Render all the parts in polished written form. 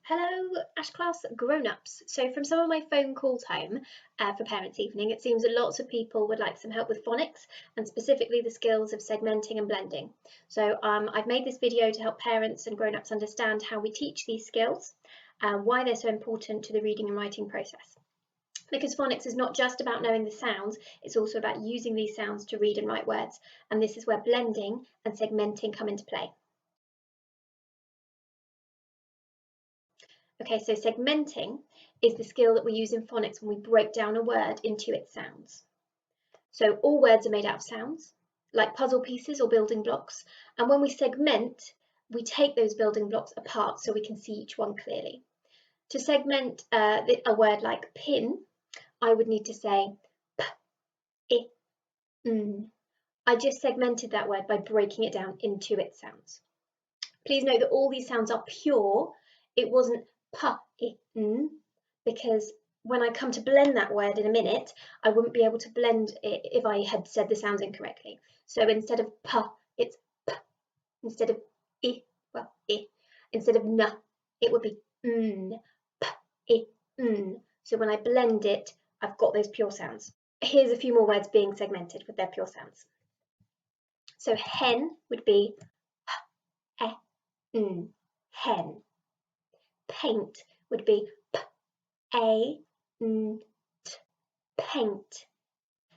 Hello, Ash Class grown-ups. So from some of my phone calls home for Parents' Evening, it seems that lots of people would like some help with phonics and specifically the skills of segmenting and blending. So I've made this video to help parents and grown-ups understand how we teach these skills, why they're so important to the reading and writing process. Because phonics is not just about knowing the sounds, it's also about using these sounds to read and write words. And this is where blending and segmenting come into play. Okay, so segmenting is the skill that we use in phonics when we break down a word into its sounds. So all words are made out of sounds, like puzzle pieces or building blocks. And when we segment, we take those building blocks apart so we can see each one clearly. To segment a word like pin, I would need to say p, I, n. I just segmented that word by breaking it down into its sounds. Please note that all these sounds are pure. It wasn't p, I, n, because when I come to blend that word in a minute, I wouldn't be able to blend it if I had said the sounds incorrectly. So instead of p, it's p. Instead of I, well, I. Instead of n, it would be n, p, I, n. So when I blend it, I've got those pure sounds. Here's a few more words being segmented with their pure sounds. So hen would be h, e, n, hen. Paint would be p, a, n, t, paint.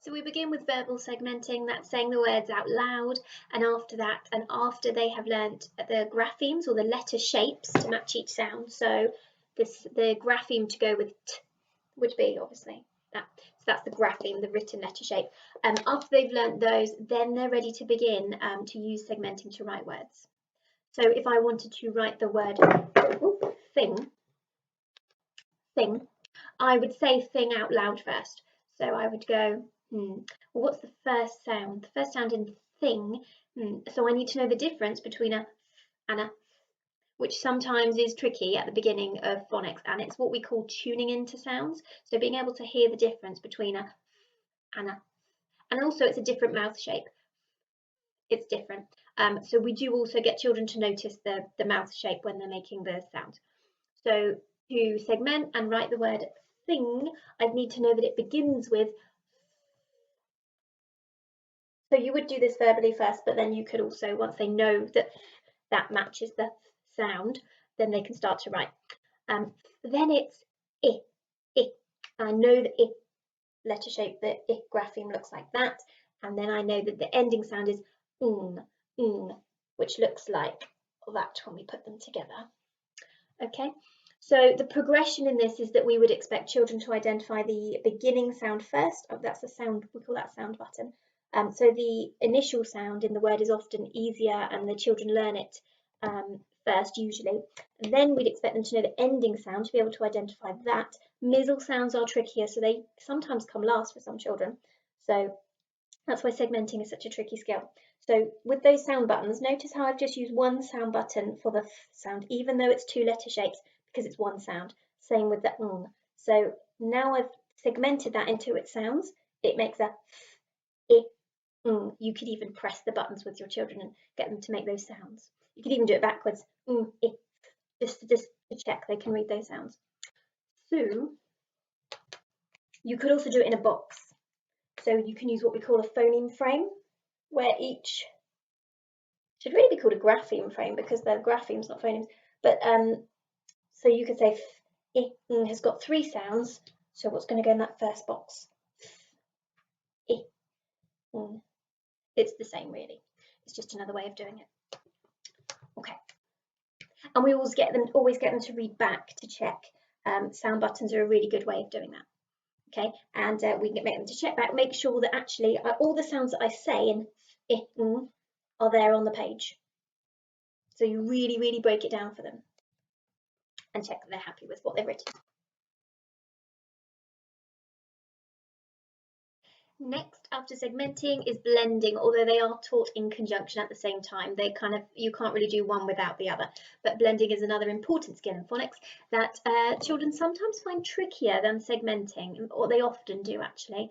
So we begin with verbal segmenting, that's saying the words out loud, and after they have learnt the graphemes or the letter shapes to match each sound. So the grapheme to go with t would be obviously that. So that's the grapheme, the written letter shape. After they've learnt those, then they're ready to begin to use segmenting to write words. So if I wanted to write the word thing, I would say thing out loud first. So I would go, well, what's the first sound? The first sound in thing. So I need to know the difference between a and a, which sometimes is tricky at the beginning of phonics, and it's what we call tuning into sounds. So being able to hear the difference between a and a, and also it's a different mouth shape. It's different. So we do also get children to notice the mouth shape when they're making the sound. So to segment and write the word thing, I'd need to know that it begins with. So you would do this verbally first, but then you could also, once they know that that matches the sound, then they can start to write. Then it's I, I. I know the I letter shape, the I grapheme looks like that, and then I know that the ending sound is which looks like that when we put them together. Okay. So the progression in this is that we would expect children to identify the beginning sound first. Oh, that's the sound, we call that sound button. So the initial sound in the word is often easier and the children learn it first usually. And then we'd expect them to know the ending sound to be able to identify that. Middle sounds are trickier, so they sometimes come last for some children. So that's why segmenting is such a tricky skill. So with those sound buttons, notice how I've just used one sound button for the sound, even though it's two letter shapes, because it's one sound. Same with the So now I've segmented that into its sounds. It makes a I, You could even press the buttons with your children and get them to make those sounds. You could even do it backwards, I, just to check they can read those sounds. So you could also do it in a box. So you can use what we call a phoneme frame, where each should really be called a grapheme frame because they're graphemes, not phonemes. But so you could say has got three sounds. So what's going to go in that first box? It's the same really. It's just another way of doing it. Okay. And we always get them to read back to check. Sound buttons are a really good way of doing that. Okay, and we can make them to check back, make sure that actually all the sounds that I say in are there on the page. So you really, really break it down for them and check that they're happy with what they've written. Next, after segmenting, is blending, although they are taught in conjunction at the same time. They kind of, you can't really do one without the other. But blending is another important skill in phonics that children sometimes find trickier than segmenting, or they often do actually.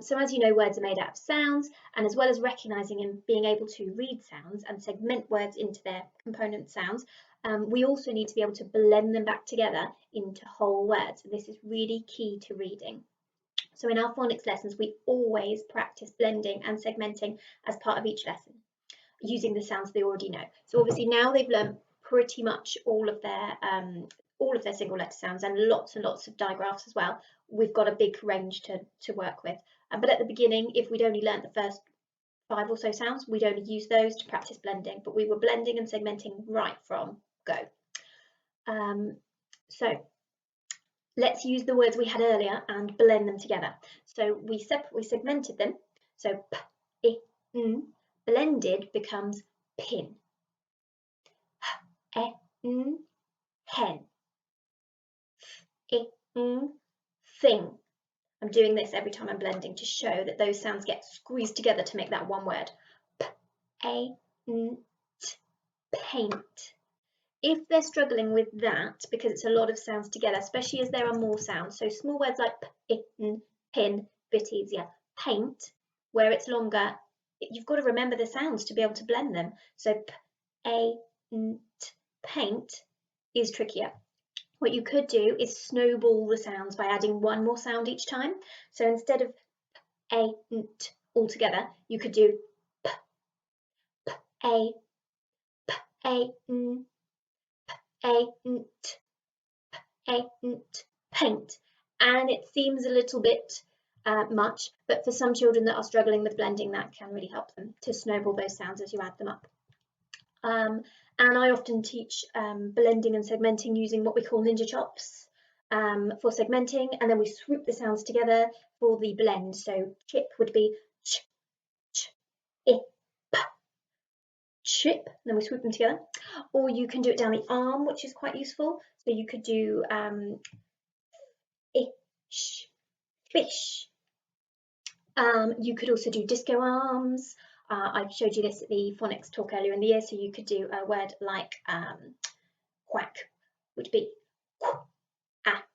So as you know, words are made out of sounds, and as well as recognising and being able to read sounds and segment words into their component sounds, we also need to be able to blend them back together into whole words. And this is really key to reading. So in our phonics lessons, we always practice blending and segmenting as part of each lesson, using the sounds they already know. So obviously now they've learned pretty much all of their single letter sounds and lots of digraphs as well. We've got a big range to work with. But at the beginning, if we'd only learnt the first 5 or so sounds, we'd only use those to practice blending, but we were blending and segmenting right from go. So let's use the words we had earlier and blend them together. So we segmented them. So p, I, n, blended becomes pin. H, e, n, hen. F, I, n, thing. I'm doing this every time I'm blending to show that those sounds get squeezed together to make that one word. P, a, n, t, paint. If they're struggling with that, because it's a lot of sounds together, especially as there are more sounds, so small words like p, I, n, pin, bit easier. Paint, where it's longer, you've got to remember the sounds to be able to blend them. So p, a, n, t, paint is trickier. What you could do is snowball the sounds by adding one more sound each time. So instead of p, a, n, t all together, you could do p, a, n, paint, and it seems a little bit much, but for some children that are struggling with blending, that can really help them to snowball those sounds as you add them up. And I often teach blending and segmenting using what we call ninja chops for segmenting, and then we swoop the sounds together for the blend. So chip would be ch, ch, I, p, chip, and then we swoop them together. Or you can do it down the arm, which is quite useful. So you could do ish, fish. You could also do disco arms. I showed you this at the phonics talk earlier in the year, so you could do a word like quack, would be quack,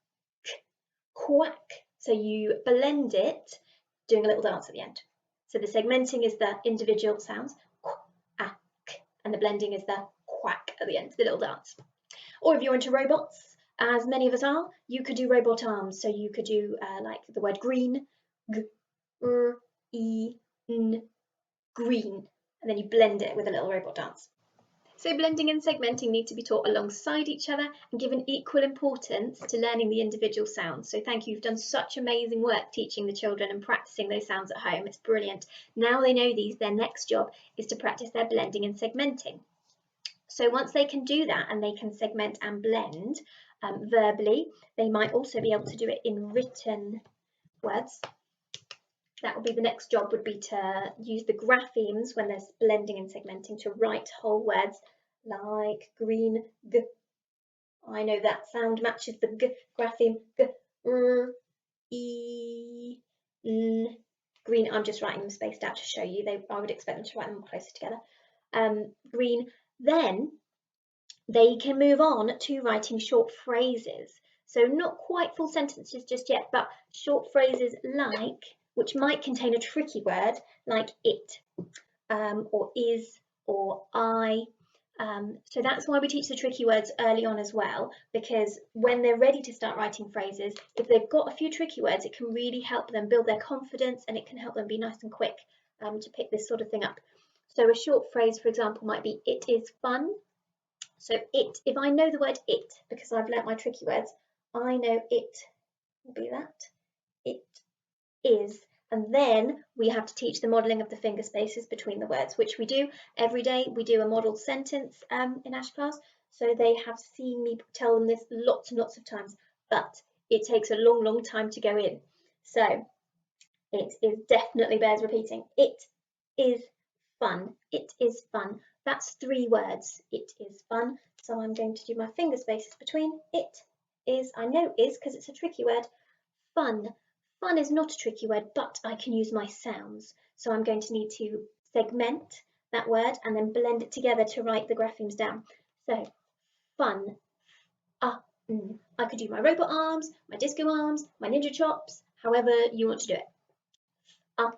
quack. So you blend it, doing a little dance at the end. So the segmenting is the individual sounds, quack, and the blending is the quack at the end, the little dance. Or if you're into robots, as many of us are, you could do robot arms. So you could do like the word green, g, r, e, n, green, and then you blend it with a little robot dance. So blending and segmenting need to be taught alongside each other and given equal importance to learning the individual sounds. So thank you, you've done such amazing work teaching the children and practicing those sounds at home. It's brilliant. Now they know these, their next job is to practice their blending and segmenting. So once they can do that and they can segment and blend verbally, they might also be able to do it in written words. That would be the next job, would be to use the graphemes when there's blending and segmenting to write whole words like green, g. I know that sound matches the g grapheme, g, r, e, n. Green, I'm just writing them spaced out to show you. I would expect them to write them closer together. Green. Then they can move on to writing short phrases. So not quite full sentences just yet, but short phrases like, which might contain a tricky word like it, or is, or I. So that's why we teach the tricky words early on as well, because when they're ready to start writing phrases, if they've got a few tricky words, it can really help them build their confidence, and it can help them be nice and quick to pick this sort of thing up. So a short phrase, for example, might be, it is fun. So it, if I know the word it, because I've learnt my tricky words, I know it will be that. It is. And then we have to teach the modelling of the finger spaces between the words, which we do every day. We do a modelled sentence in Ash class. So they have seen me tell them this lots and lots of times, but it takes a long time to go in. So it is definitely bears repeating. It is fun. It is fun. That's 3 words. It is fun. So I'm going to do my finger spaces between it is, I know is because it's a tricky word, fun. Fun is not a tricky word, but I can use my sounds. So I'm going to need to segment that word and then blend it together to write the graphemes down. So fun, I could do my robot arms, my disco arms, my ninja chops, however you want to do it.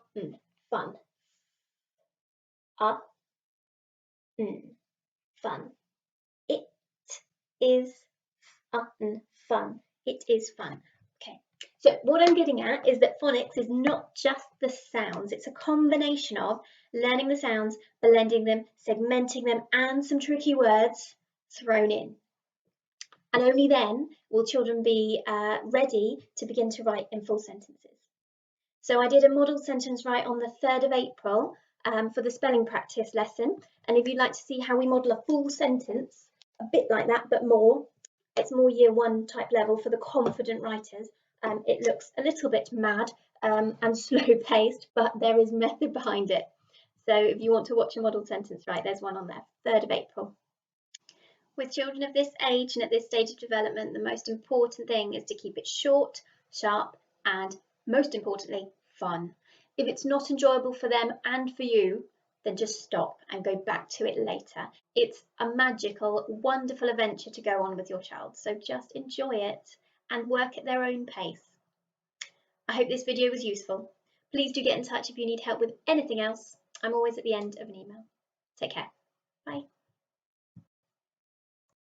Fun. Fun. It is fun. It is fun. Okay, so what I'm getting at is that phonics is not just the sounds, it's a combination of learning the sounds, blending them, segmenting them, and some tricky words thrown in. And only then will children be ready to begin to write in full sentences. So I did a model sentence write on the 3rd of April for the spelling practice lesson. And if you'd like to see how we model a full sentence, a bit like that, but more, it's more year 1 type level for the confident writers. It looks a little bit mad and slow paced, but there is method behind it. So if you want to watch a model sentence write, there's one on there, 3rd of April. With children of this age and at this stage of development, the most important thing is to keep it short, sharp, and most importantly, fun. If it's not enjoyable for them and for you, then just stop and go back to it later. It's a magical, wonderful adventure to go on with your child, so just enjoy it and work at their own pace. I hope this video was useful. Please do get in touch if you need help with anything else. I'm always at the end of an email. Take care. Bye.